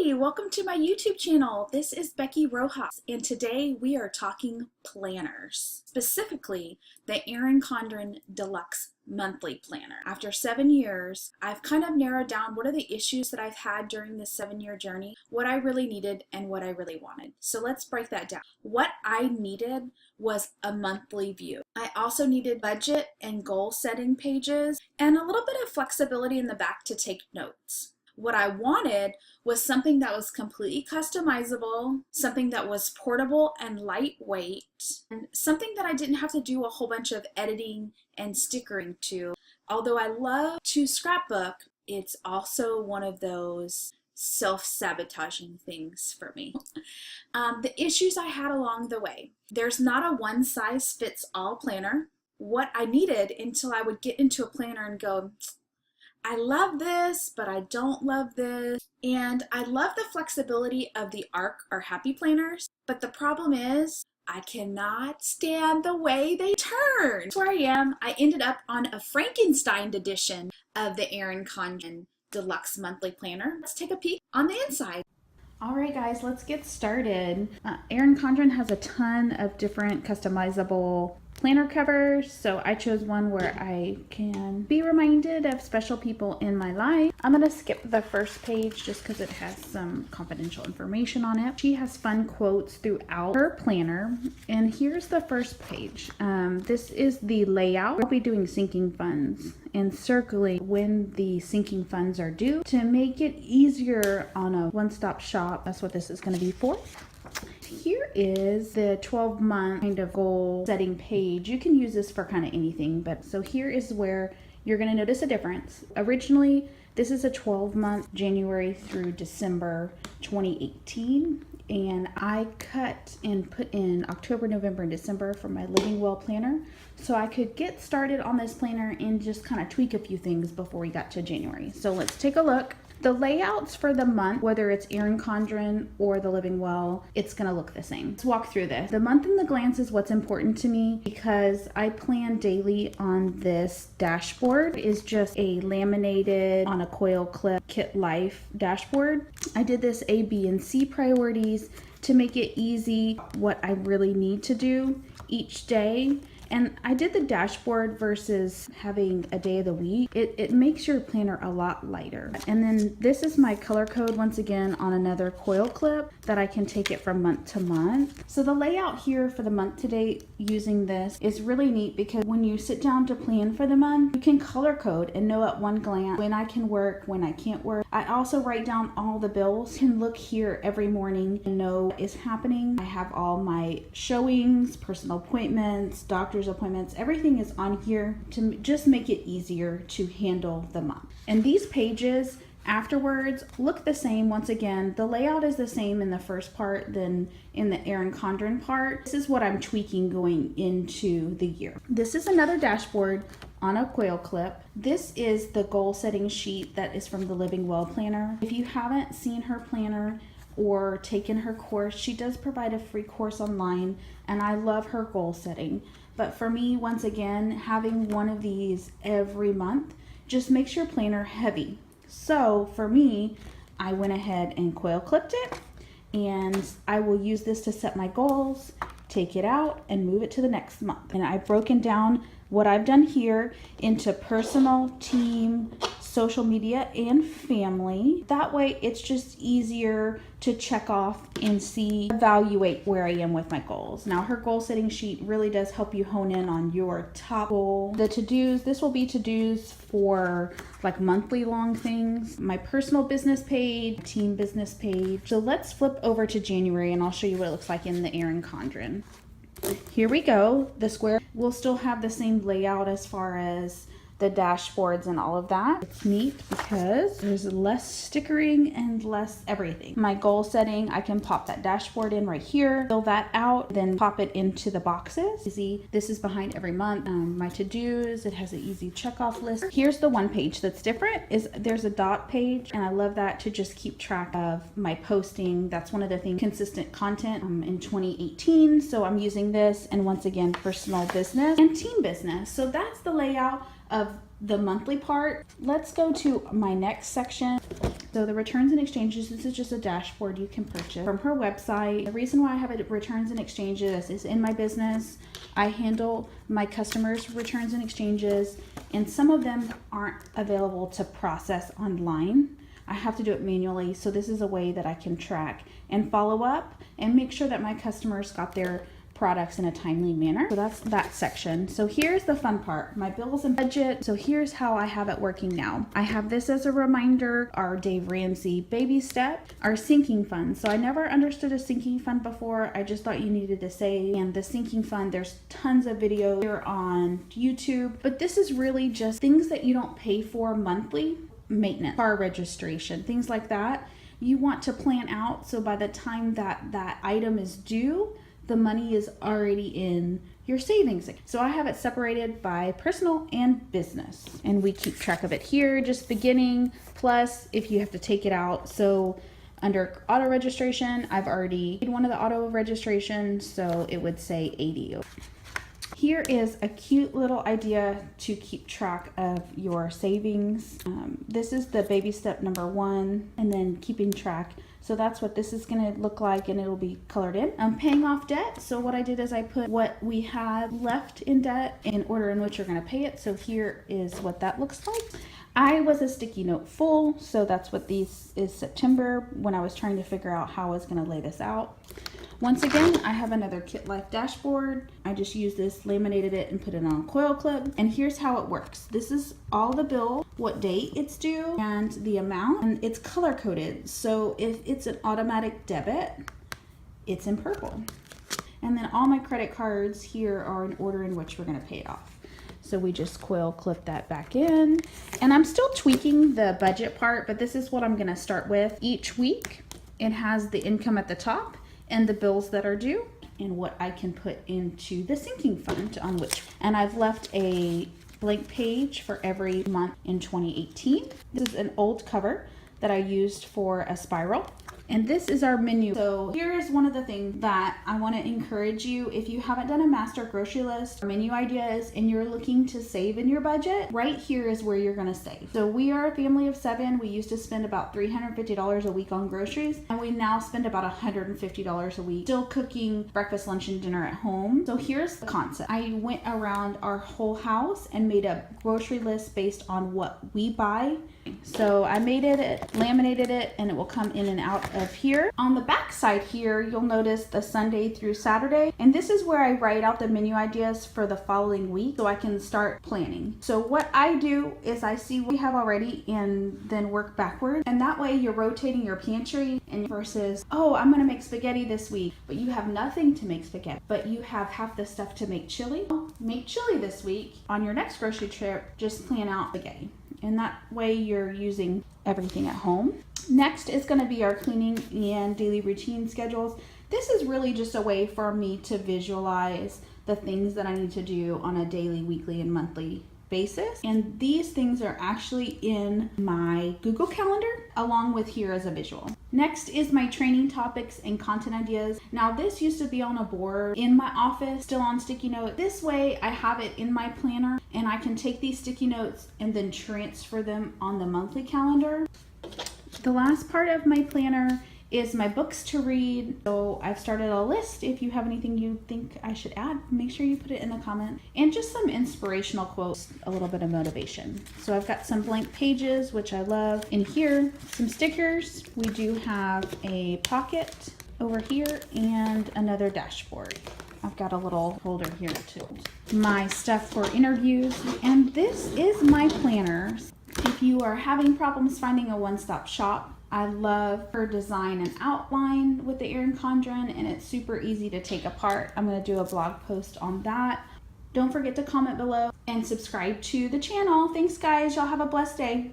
Hey, welcome to my YouTube channel. This is Becky Rojas, and today we are talking planners, specifically the Erin Condren Deluxe monthly planner. After 7 years, I've kind of narrowed down what are the issues that I've had during this 7-year journey, what I really needed, and what I really wanted. So let's break that down. What I needed was a monthly view. I also needed budget and goal setting pages and a little bit of flexibility in the back to take notes. What I wanted was something that was completely customizable, something that was portable and lightweight, and something that I didn't have to do a whole bunch of editing and stickering to. Although I love to scrapbook, it's also one of those self-sabotaging things for me. The issues I had along the way. There's not a one-size-fits-all planner. What I needed until I would get into a planner and go, I love this, but I don't love this. And I love the flexibility of the ARC or Happy Planners, but the problem is I cannot stand the way they turn. That's where I am. I ended up on a Frankenstein edition of the Erin Condren Deluxe Monthly Planner. Let's take a peek on the inside. All right, guys, let's get started. Erin Condren has a ton of different customizable planner covers, so I chose one where I can be reminded of special people in my life. I'm gonna skip the first page just because it has some confidential information on it. She has fun quotes throughout her planner, and here's the first page. This is the layout. I'll be doing sinking funds and circling when the sinking funds are due to make it easier on a one-stop shop. That's what this is going to be for. Here is the 12-month kind of goal setting page. You can use this for kind of anything, but so here is where you're going to notice a difference. Originally, this is a 12-month January through December 2018, and I cut and put in October, November, and December for my Living Well planner, so I could get started on this planner and just kind of tweak a few things before we got to January. So let's take a look. The layouts for the month, whether it's Erin Condren or the Living Well, it's gonna look the same. Let's walk through this. The month in the glance is what's important to me because I plan daily on this dashboard. It is just a laminated on a coil clip Kit Life dashboard. I did this A, B, and C priorities to make it easy what I really need to do each day. And I did the dashboard versus having a day of the week. It makes your planner a lot lighter. And then this is my color code once again on another coil clip that I can take it from month to month. So the layout here for the month to date using this is really neat because when you sit down to plan for the month, you can color code and know at one glance when I can work, when I can't work. I also write down all the bills. You can look here every morning and know what is happening. I have all my showings, personal appointments, doctor's appointments, everything is on here to just make it easier to handle the month. And these pages afterwards look the same. Once again, the layout is the same in the first part than in the Erin Condren part. This is what I'm tweaking going into the year. This is another dashboard on a coil clip. This is the goal setting sheet that is from the Living Well planner. If you haven't seen her planner or taken her course, she does provide a free course online, and I love her goal setting. But for me, once again, having one of these every month just makes your planner heavy. So for me, I went ahead and coil clipped it, and I will use this to set my goals, take it out, and move it to the next month. And I've broken down what I've done here into personal, team, social media, and family. That way it's just easier to check off and see, evaluate where I am with my goals. Now her goal setting sheet really does help you hone in on your top goal. The to-dos, this will be to-dos for like monthly long things. My personal business page, team business page. So let's flip over to January and I'll show you what it looks like in the Erin Condren. Here we go. The square will still have the same layout as far as the dashboards and all of that. It's neat because there's less stickering and less everything. My goal setting, I can pop that dashboard in right here, fill that out, then pop it into the boxes. Easy. This is behind every month. My to-dos, it has an easy check-off list. Here's the one page that's different is there's a dot page, and I love that to just keep track of my posting. That's one of the things, consistent content in 2018. So I'm using this, and once again, personal business and team business. So that's the layout of the monthly part. Let's go to my next section. So the returns and exchanges, this is just a dashboard you can purchase from her website. The reason why I have it returns and exchanges is in my business, I handle my customers' returns and exchanges, and some of them aren't available to process online. I have to do it manually, so this is a way that I can track and follow up and make sure that my customers got their products in a timely manner. So that's that section. So here's the fun part, my bills and budget. So here's how I have it working now. I have this as a reminder, our Dave Ramsey baby step, our sinking fund. So I never understood a sinking fund before. I just thought you needed to save. And the sinking fund, there's tons of videos here on YouTube, but this is really just things that you don't pay for monthly. Maintenance, car registration, things like that. You want to plan out so by the time that item is due, the money is already in your savings. So I have it separated by personal and business, and we keep track of it here, just beginning plus if you have to take it out. So under auto registration, I've already made one of the auto registrations, so it would say 80. Here is a cute little idea to keep track of your savings. This is the baby step number 1, and then keeping track. So that's what this is going to look like, and it'll be colored in. I'm paying off debt. So what I did is I put what we had left in debt in order in which you're going to pay it. So here is what that looks like. I was a sticky note full, so that's what these is September when I was trying to figure out how I was going to lay this out. Once again, I have another Kit Life dashboard. I just used this, laminated it, and put it on a coil clip. And here's how it works. This is all the bill, what date it's due, and the amount, and it's color coded. So if it's an automatic debit, it's in purple. And then all my credit cards here are in order in which we're gonna pay it off. So we just coil clip that back in. And I'm still tweaking the budget part, but this is what I'm gonna start with. Each week, it has the income at the top and the bills that are due and what I can put into the sinking fund on which. And I've left a blank page for every month in 2018. This is an old cover that I used for a spiral. And this is our menu. So here is one of the things that I want to encourage you. If you haven't done a master grocery list or menu ideas and you're looking to save in your budget, right here is where you're going to save. So we are a family of 7. We used to spend about $350 a week on groceries, and we now spend about $150 a week still cooking breakfast, lunch, and dinner at home. So here's the concept. I went around our whole house and made a grocery list based on what we buy. So I made it, laminated it, and it will come in and out of here. On the back side here, you'll notice the Sunday through Saturday, and this is where I write out the menu ideas for the following week so I can start planning. So what I do is I see what we have already and then work backwards, and that way you're rotating your pantry and versus, oh, I'm gonna make spaghetti this week, but you have nothing to make spaghetti, but you have half the stuff to make chili. Make chili this week. On your next grocery trip, just plan out spaghetti. And that way you're using everything at home. Next is going to be our cleaning and daily routine schedules. This is really just a way for me to visualize the things that I need to do on a daily, weekly, and monthly basis. And these things are actually in my Google Calendar along with here as a visual. Next is my training topics and content ideas. Now this used to be on a board in my office, still on sticky note. This way I have it in my planner and I can take these sticky notes and then transfer them on the monthly calendar. The last part of my planner is my books to read. So I've started a list. If you have anything you think I should add, make sure you put it in the comment. And just some inspirational quotes, a little bit of motivation. So I've got some blank pages, which I love. In here, some stickers. We do have a pocket over here and another dashboard. I've got a little folder here too. My stuff for interviews. And this is my planner. If you are having problems finding a one-stop shop, I love her design and outline with the Erin Condren, and it's super easy to take apart. I'm going to do a blog post on that. Don't forget to comment below and subscribe to the channel. Thanks guys, y'all have a blessed day.